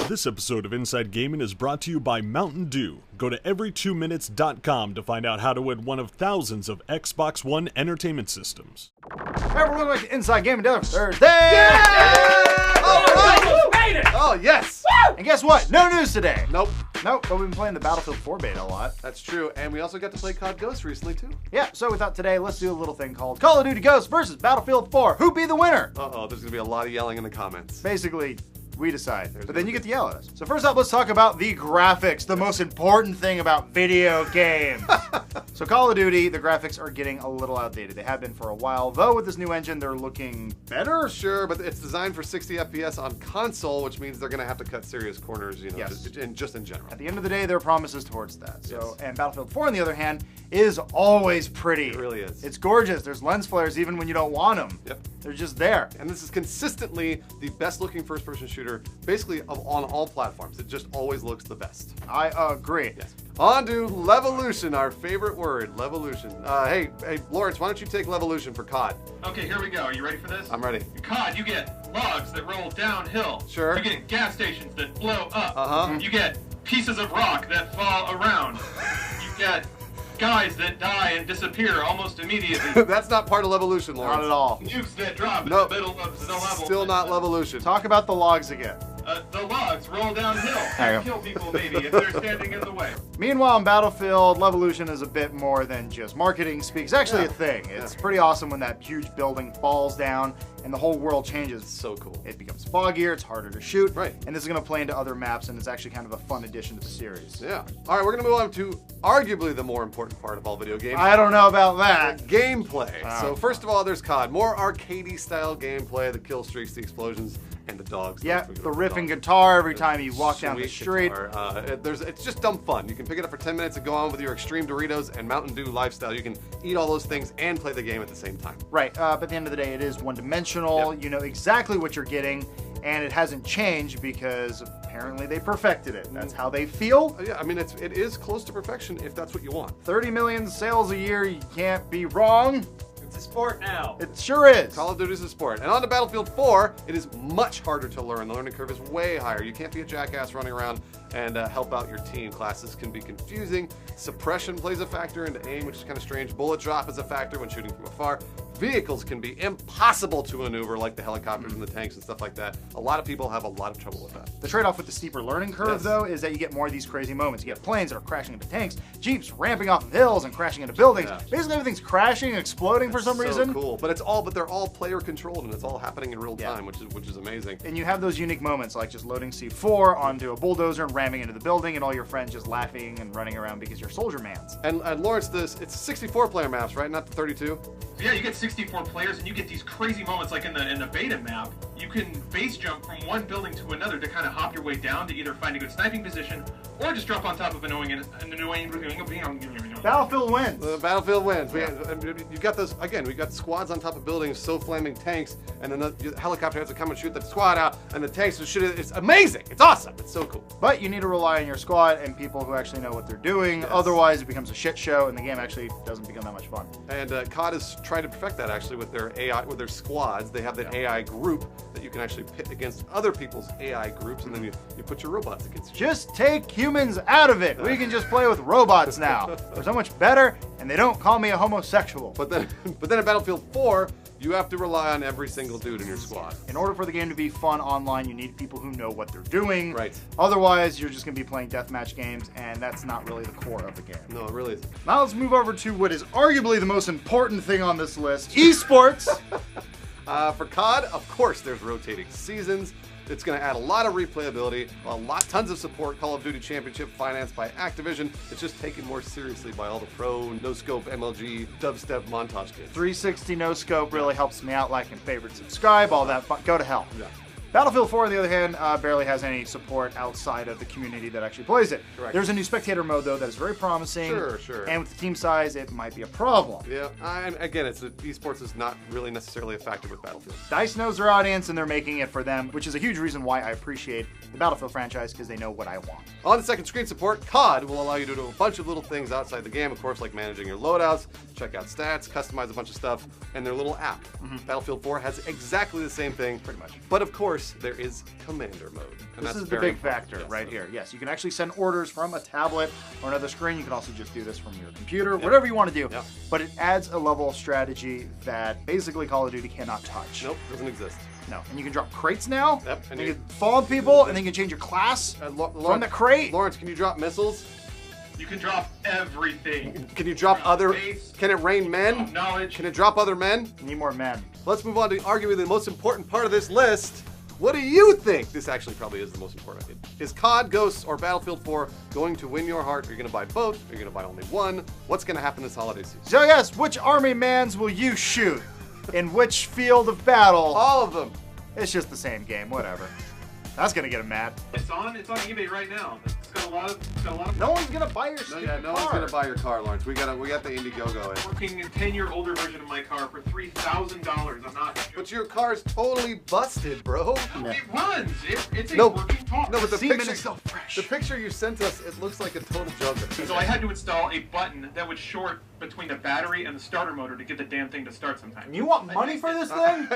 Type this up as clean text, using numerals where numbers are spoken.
This episode of Inside Gaming is brought to you by Mountain Dew. Go to every2minutes.com to find out how to win one of thousands of Xbox One entertainment systems. Hey everyone, welcome to Inside Gaming Day Thursday! All right! Made it! Oh, yes! And guess what? No news today. Nope. Nope, but we've been playing the Battlefield 4 beta a lot. That's true. And we also got to play COD Ghosts recently, too. Yeah, so we thought today, let's do a little thing called Call of Duty Ghosts versus Battlefield 4. Who be the winner? Uh-oh, there's going to be a lot of yelling in the comments. Basically, we decide. But then you get to yell at us. So first up, let's talk about the graphics, the most important thing about video games. So Call of Duty, the graphics are getting a little outdated. They have been for a while, though with this new engine, they're looking better. Sure, but it's designed for 60 FPS on console, which means they're going to have to cut serious corners, you know, Yes. just in general. At the end of the day, there are promises towards that. So, Yes. and Battlefield 4, on the other hand, is always pretty. It really is. It's gorgeous. There's lens flares even when you don't want them. Yep. They're just there. And this is consistently the best-looking first-person shooter, basically on all platforms. It just always looks the best. I agree. Yes. On to Levolution, our favorite word, Levolution. Hey, Lawrence, why don't you take Levolution for COD? Okay, here we go. Are you ready for this? I'm ready. In COD, you get logs that roll downhill. Sure. You get gas stations that blow up. Uh-huh. You get pieces of rock that fall around. You get guys that die and disappear almost immediately. That's not part of Levolution, Lawrence. Not at all. Nukes that drop in Nope. the middle of the level. Still not Levolution. Talk about the logs again. The logs roll downhill There you and go. kill people maybe if they're standing in the way. Meanwhile, in Battlefield, Levolution is a bit more than just marketing speak. It's actually a thing. It's pretty awesome when that huge building falls down and the whole world changes. So cool. It becomes foggier, it's harder to shoot. Right. And this is going to play into other maps, and it's actually kind of a fun addition to the series. Yeah. All right, we're going to move on to arguably the more important part of all video games. I don't know about that. Gameplay. Oh. So first of all, there's COD. More arcadey style gameplay, the kill streaks, the explosions, and the dogs. Yeah, Don't forget the about riffing dogs. guitar every time you walk down the Sweet street. guitar. It's just dumb fun. You can pick it up for 10 minutes and go on with your Extreme Doritos and Mountain Dew lifestyle. You can eat all those things and play the game at the same time. Right, but at the end of the day, it is one-dimensional. Yep. You know exactly what you're getting, and it hasn't changed because apparently they perfected it. That's how they feel. Yeah, I mean, it is close to perfection if that's what you want. 30 million sales a year, you can't be wrong. It's a sport now. It sure is. Call of Duty is a sport. And on to Battlefield 4, it is much harder to learn. The learning curve is way higher. You can't be a jackass running around and help out your team. Classes can be confusing. Suppression plays a factor into aim, which is kind of strange. Bullet drop is a factor when shooting from afar. Vehicles can be impossible to maneuver, like the helicopters and the tanks and stuff like that. A lot of people have a lot of trouble with that. The trade-off with the steeper learning curve, Yes. though, is that you get more of these crazy moments. You get planes that are crashing into tanks, jeeps ramping off of hills and crashing into buildings. Yeah. Basically, everything's crashing and exploding for some So reason. cool, but they're all player controlled and it's all happening in real time, which is amazing. And you have those unique moments, like just loading C4 onto a bulldozer and ramming into the building, and all your friends just laughing and running around because you're soldier mans. And Lawrence, it's 64 player maps, right? Not the 32. So yeah, you get 64 players, and you get these crazy moments like in the beta map. You can base jump from one building to another to kind of hop your way down to either find a good sniping position or just drop on top of an annoying. Battlefield wins. The Battlefield wins. You got those again. We got squads on top of buildings, so flaming tanks, and then the helicopter has to come and shoot the squad out, and the tanks just shoot it. It's amazing. It's awesome. It's so cool. But you need to rely on your squad and people who actually know what they're doing. Yes. Otherwise, it becomes a shit show, and the game actually doesn't become that much fun. And COD is trying to perfect that actually with their AI, with their squads. They have that AI group that you can actually pit against other people's AI groups, and then you put your robots against each other. Just take humans out of it. We can just play with robots now. They're so much better, and they don't call me a homosexual. But then in Battlefield 4, you have to rely on every single dude in your squad. In order for the game to be fun online, you need people who know what they're doing. Right. Otherwise, you're just going to be playing deathmatch games, and that's not really the core of the game. No, it really is. Now let's move over to what is arguably the most important thing on this list, esports. For COD, of course, there's rotating seasons. It's going to add a lot of replayability, tons of support. Call of Duty Championship financed by Activision. It's just taken more seriously by all the pro, no-scope, MLG, dubstep montage kids. 360 no scope really helps me out, like and favorite, subscribe, all that fun. Go to hell. Yeah. Battlefield 4, on the other hand, barely has any support outside of the community that actually plays it. Correct. There's a new spectator mode, though, that is very promising. Sure. And with the team size, it might be a problem. Yeah, and again, esports is not really necessarily a factor with Battlefield. DICE knows their audience, and they're making it for them, which is a huge reason why I appreciate the Battlefield franchise, because they know what I want. On the second screen support, COD will allow you to do a bunch of little things outside the game, of course, like managing your loadouts, check out stats, customize a bunch of stuff, and their little app. Battlefield 4 has exactly the same thing. Pretty much. But of course, course, there is Commander mode. And This that's is the very big factor important. right Yes, here. Yes, you can actually send orders from a tablet or another screen. You can also just do this from your computer, whatever you want to do. Yep. But it adds a level of strategy that basically Call of Duty cannot touch. Nope, doesn't exist. No. And you can drop crates now. Yep, And and you you- can fall on people, and then you can change your class from the crate. Lawrence, can you drop missiles? You can drop everything. Can you drop other? Space. Can it rain men? Knowledge. Can it drop other men? You need more men. Let's move on to arguably the most important part of this list. What do you think? This actually probably is the most important. Is COD, Ghosts, or Battlefield 4 going to win your heart? Are you going to buy both? Are you going to buy only one? What's going to happen this holiday season? So yes, which army mans will you shoot? In which field of battle? All of them. It's just the same game, whatever. That's gonna get him mad. It's on eBay right now. It's got a lot of. No one's gonna buy your No, stupid yeah, no car. one's going to buy your car, Lawrence. We got the Indiegogo in. Working a 10-year older version of my car for $3,000. I'm not. But your car's totally busted, bro. No, it runs. It's a No, working car. No, but the Semen picture, is so fresh. the picture you sent us, it looks like a total junker. So I had to install a button that would short between the battery and the starter motor to get the damn thing to start sometimes. You want money for this thing?